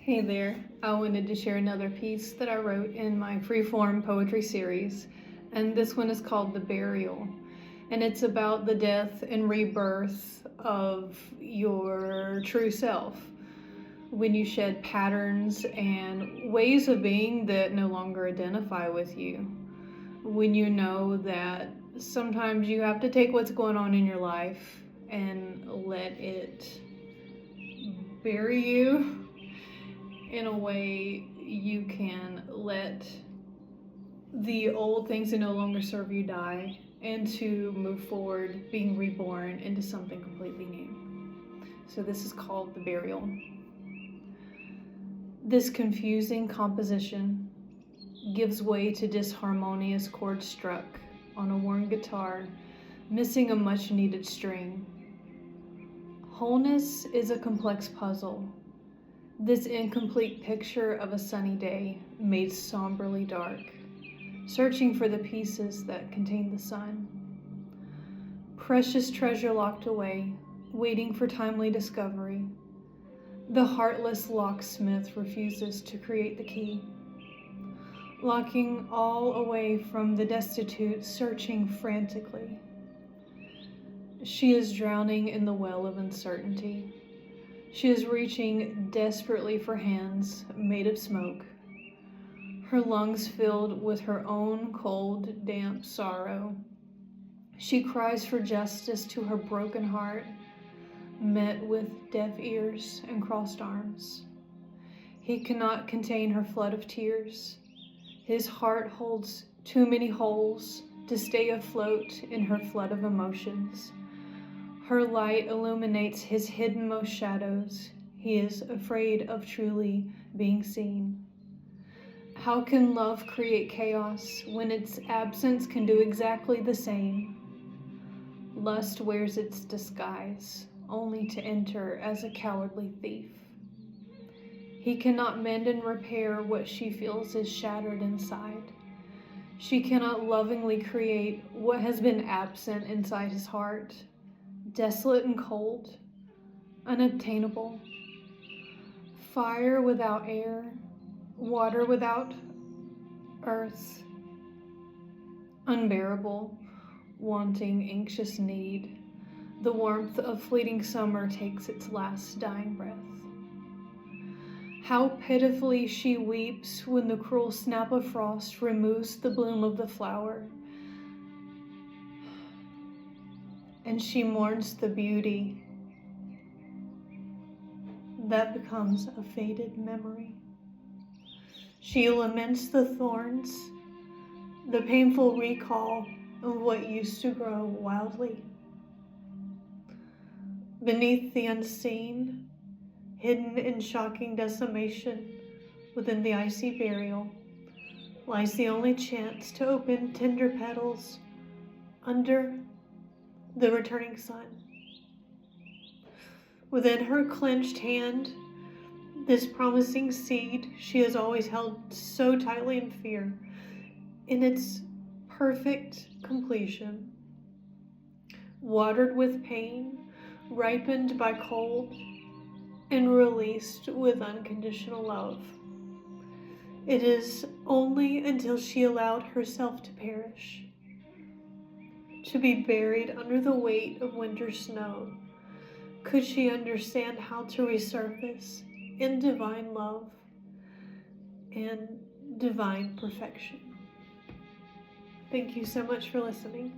Hey there, I wanted to share another piece that I wrote in my Freeform poetry series, and this one is called The Burial, and it's about the death and rebirth of your true self when you shed patterns and ways of being that no longer identify with you. When you know that sometimes you have to take what's going on in your life and let it bury you in a way you can let the old things that no longer serve you die and to move forward being reborn into something completely new. So this is called The Burial. This confusing composition gives way to disharmonious chords struck on a worn guitar, missing a much needed string. Wholeness is a complex puzzle. This incomplete picture of a sunny day made somberly dark, searching for the pieces that contain the sun. Precious treasure locked away, waiting for timely discovery. The heartless locksmith refuses to create the key, locking all away from the destitute, searching frantically. She is drowning in the well of uncertainty. She is reaching desperately for hands made of smoke, her lungs filled with her own cold, damp sorrow. She cries for justice to her broken heart, met with deaf ears and crossed arms. He cannot contain her flood of tears. His heart holds too many holes to stay afloat in her flood of emotions. Her light illuminates his hiddenmost shadows. He is afraid of truly being seen. How can love create chaos when its absence can do exactly the same? Lust wears its disguise, only to enter as a cowardly thief. He cannot mend and repair what she feels is shattered inside. She cannot lovingly create what has been absent inside his heart. Desolate and cold, unobtainable, fire without air, water without earth, unbearable, wanting, anxious need. The warmth of fleeting summer takes its last dying breath. How pitifully she weeps when the cruel snap of frost removes the bloom of the flower. And she mourns the beauty that becomes a faded memory. She laments the thorns, the painful recall of what used to grow wildly. Beneath the unseen, hidden in shocking decimation within the icy burial, lies the only chance to open tender petals under the returning sun. Within her clenched hand, this promising seed she has always held so tightly in fear, in its perfect completion, watered with pain, ripened by cold, and released with unconditional love. It is only until she allowed herself to perish, to be buried under the weight of winter snow, could she understand how to resurface in divine love and divine perfection. Thank you so much for listening.